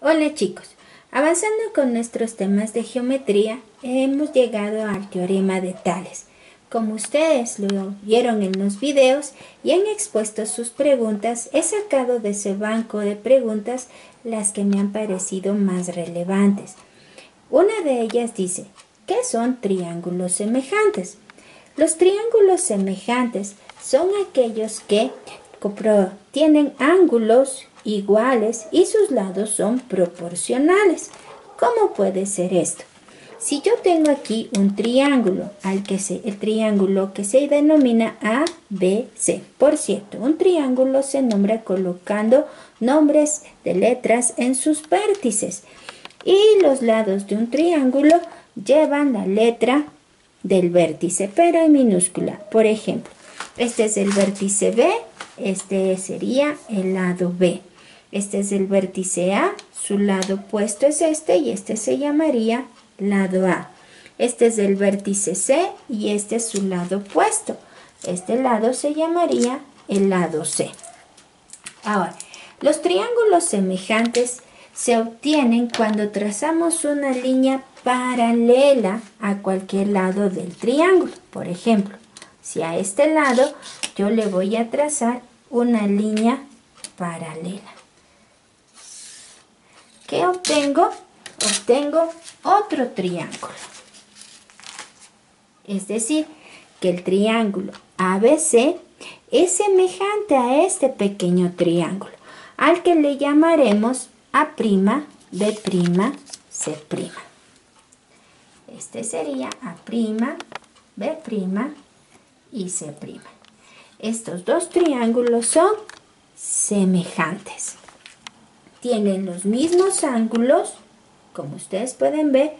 Hola chicos, avanzando con nuestros temas de geometría, hemos llegado al teorema de Tales. Como ustedes lo vieron en los videos y han expuesto sus preguntas, he sacado de ese banco de preguntas las que me han parecido más relevantes. Una de ellas dice, ¿qué son triángulos semejantes? Los triángulos semejantes son aquellos que tienen ángulos iguales y sus lados son proporcionales. ¿Cómo puede ser esto? Si yo tengo aquí un triángulo, el triángulo que se denomina ABC. Por cierto, un triángulo se nombra colocando nombres de letras en sus vértices. Y los lados de un triángulo llevan la letra del vértice, pero en minúscula. Por ejemplo, este es el vértice B, este sería el lado B. Este es el vértice A, su lado opuesto es este y este se llamaría lado A. Este es el vértice C y este es su lado opuesto. Este lado se llamaría el lado C. Ahora, los triángulos semejantes se obtienen cuando trazamos una línea paralela a cualquier lado del triángulo. Por ejemplo, si a este lado yo le voy a trazar una línea paralela. ¿Qué obtengo? Obtengo otro triángulo. Es decir, que el triángulo ABC es semejante a este pequeño triángulo, al que le llamaremos A', B', C'. Este sería A', B' y C'. Estos dos triángulos son semejantes. Tienen los mismos ángulos, como ustedes pueden ver,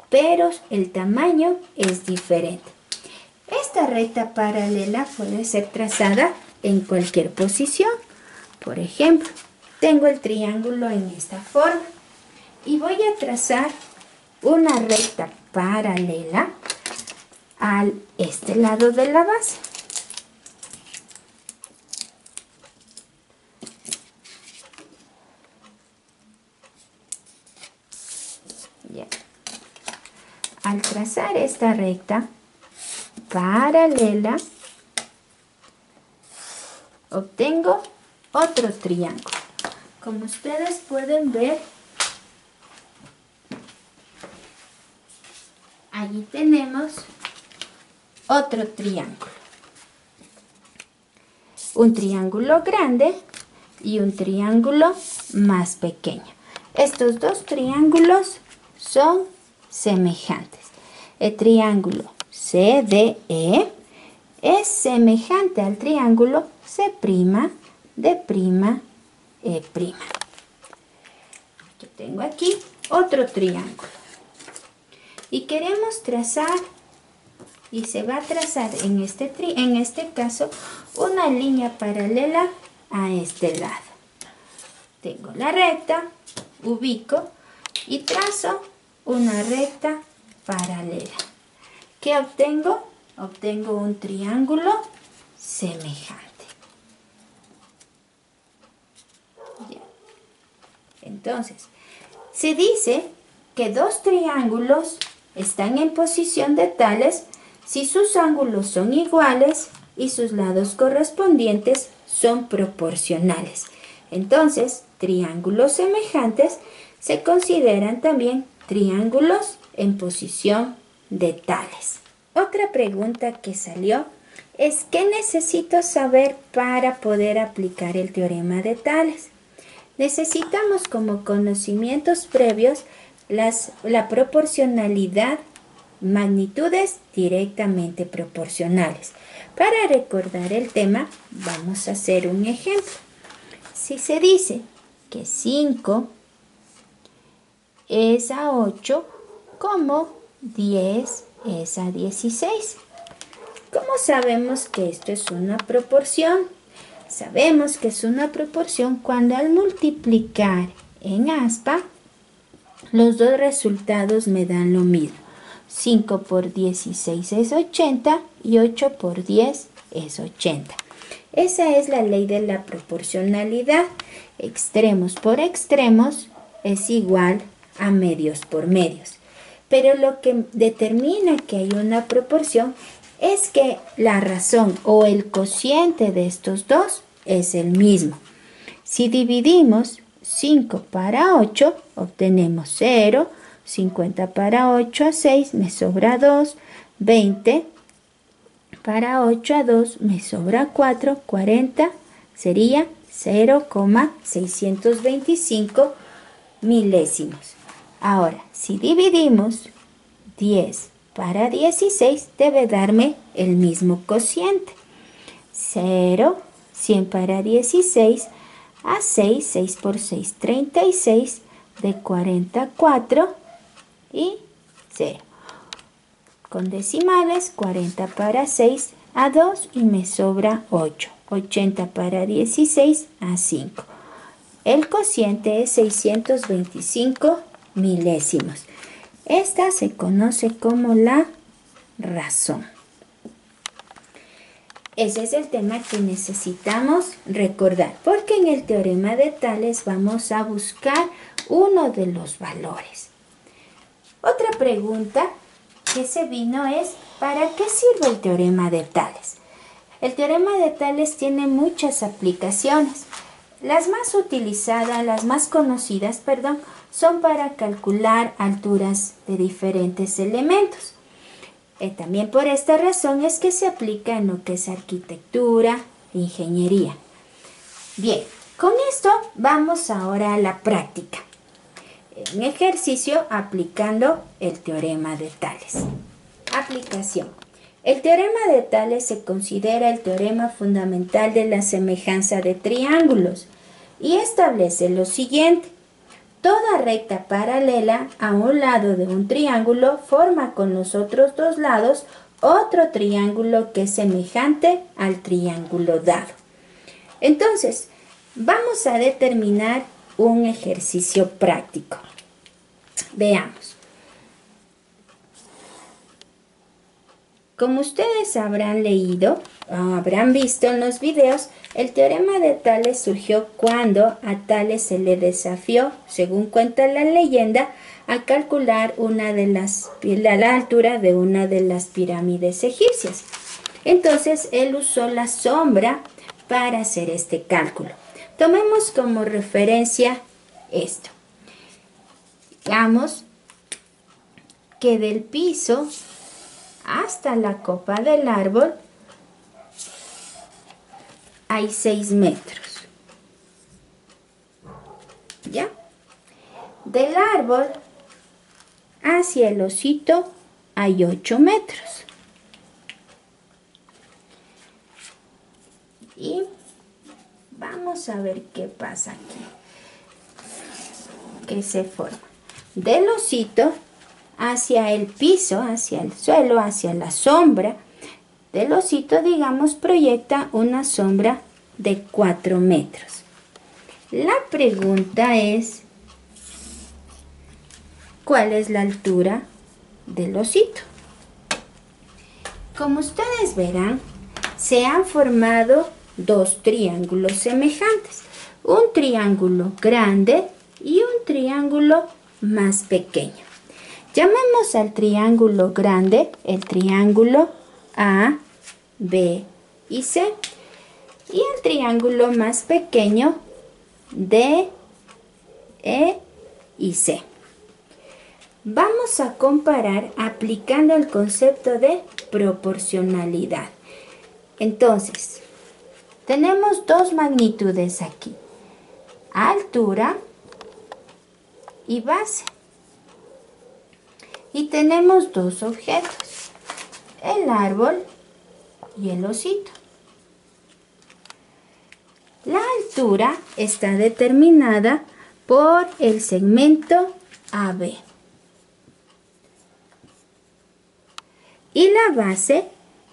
pero el tamaño es diferente. Esta recta paralela puede ser trazada en cualquier posición. Por ejemplo, tengo el triángulo en esta forma y voy a trazar una recta paralela a este lado de la base. Ya. Al trazar esta recta paralela, obtengo otro triángulo. Como ustedes pueden ver, allí tenemos otro triángulo. Un triángulo grande y un triángulo más pequeño. Estos dos triángulos son semejantes. El triángulo CDE es semejante al triángulo C', D', E'. Yo tengo aquí otro triángulo. Y queremos trazar, y se va a trazar en este caso, una línea paralela a este lado. Tengo la recta, ubico y trazo una recta paralela. ¿Qué obtengo? Obtengo un triángulo semejante. Ya. Entonces, se dice que dos triángulos están en posición de tales si sus ángulos son iguales y sus lados correspondientes son proporcionales. Entonces, triángulos semejantes se consideran también triángulos en posición de tales. Otra pregunta que salió es ¿qué necesito saber para poder aplicar el teorema de Tales? Necesitamos como conocimientos previos la proporcionalidad, magnitudes directamente proporcionales. Para recordar el tema, vamos a hacer un ejemplo. Si se dice que 5 es a 8, como 10 es a 16. ¿Cómo sabemos que esto es una proporción? Sabemos que es una proporción cuando al multiplicar en aspa, los dos resultados me dan lo mismo. 5 por 16 es 80 y 8 por 10 es 80. Esa es la ley de la proporcionalidad. Extremos por extremos es igual a medios por medios. Pero lo que determina que hay una proporción es que la razón o el cociente de estos dos es el mismo. Si dividimos 5 para 8, obtenemos 0, 50 para 8 a 6, me sobra 2, 20 para 8 a 2, me sobra 4, 40, sería 0,625 milésimos. Ahora, si dividimos 10 para 16, debe darme el mismo cociente. 0, 100 para 16, a 6, 6 por 6, 36, de 44 y 0. Con decimales, 40 para 6, a 2 y me sobra 8. 80 para 16, a 5. El cociente es 625 milésimos. Esta se conoce como la razón. Ese es el tema que necesitamos recordar, porque en el teorema de Tales vamos a buscar uno de los valores. Otra pregunta que se vino es, ¿para qué sirve el teorema de Tales? El teorema de Tales tiene muchas aplicaciones. Las más utilizadas, las más conocidas, son para calcular alturas de diferentes elementos. También por esta razón es que se aplica en lo que es arquitectura e ingeniería. Bien, con esto vamos ahora a la práctica. Un ejercicio aplicando el teorema de Tales. Aplicación. El teorema de Tales se considera el teorema fundamental de la semejanza de triángulos y establece lo siguiente. Toda recta paralela a un lado de un triángulo forma con los otros dos lados otro triángulo que es semejante al triángulo dado. Entonces, vamos a determinar un ejercicio práctico. Veamos. Como ustedes habrán leído o habrán visto en los videos, el teorema de Tales surgió cuando a Tales se le desafió, según cuenta la leyenda, a calcular la altura de una de las pirámides egipcias. Entonces él usó la sombra para hacer este cálculo. Tomemos como referencia esto. Digamos que del piso hasta la copa del árbol hay 6 metros. ¿Ya? Del árbol hacia el osito hay 8 metros. Y vamos a ver qué pasa aquí. ¿Qué se forma? Del osito hacia el piso, hacia el suelo, hacia la sombra del osito, digamos, proyecta una sombra de 4 metros. La pregunta es, ¿cuál es la altura del osito? Como ustedes verán, se han formado dos triángulos semejantes. Un triángulo grande y un triángulo más pequeño. Llamemos al triángulo grande el triángulo A, B y C. Y el triángulo más pequeño D, E y C. Vamos a comparar aplicando el concepto de proporcionalidad. Entonces, tenemos dos magnitudes aquí. Altura y base. Y tenemos dos objetos, el árbol y el osito. La altura está determinada por el segmento AB. Y la base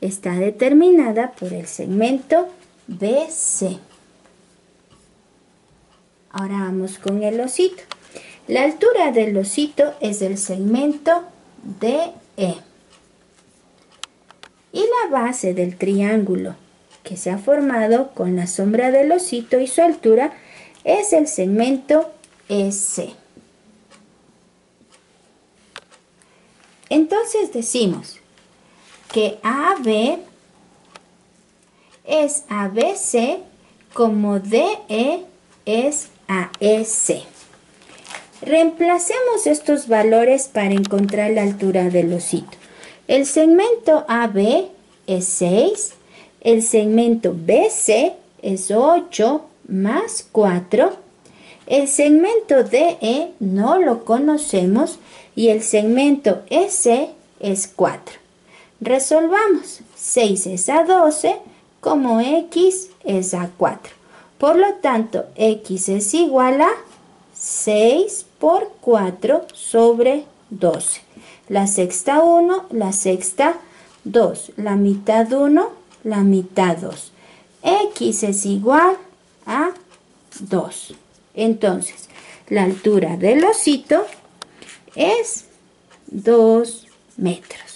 está determinada por el segmento BC. Ahora vamos con el osito. La altura del osito es el segmento DE. Y la base del triángulo que se ha formado con la sombra del osito y su altura es el segmento EC. Entonces decimos que AB es ABC como DE es AEC. Reemplacemos estos valores para encontrar la altura del osito. El segmento AB es 6, el segmento BC es 8 más 4, el segmento DE no lo conocemos y el segmento EC es 4. Resolvamos. 6 es a 12, como X es a 4. Por lo tanto, X es igual a 6 por 4 sobre 12. La sexta 1, la sexta 2, la mitad 1, la mitad 2. X es igual a 2. Entonces, la altura del osito es 2 metros.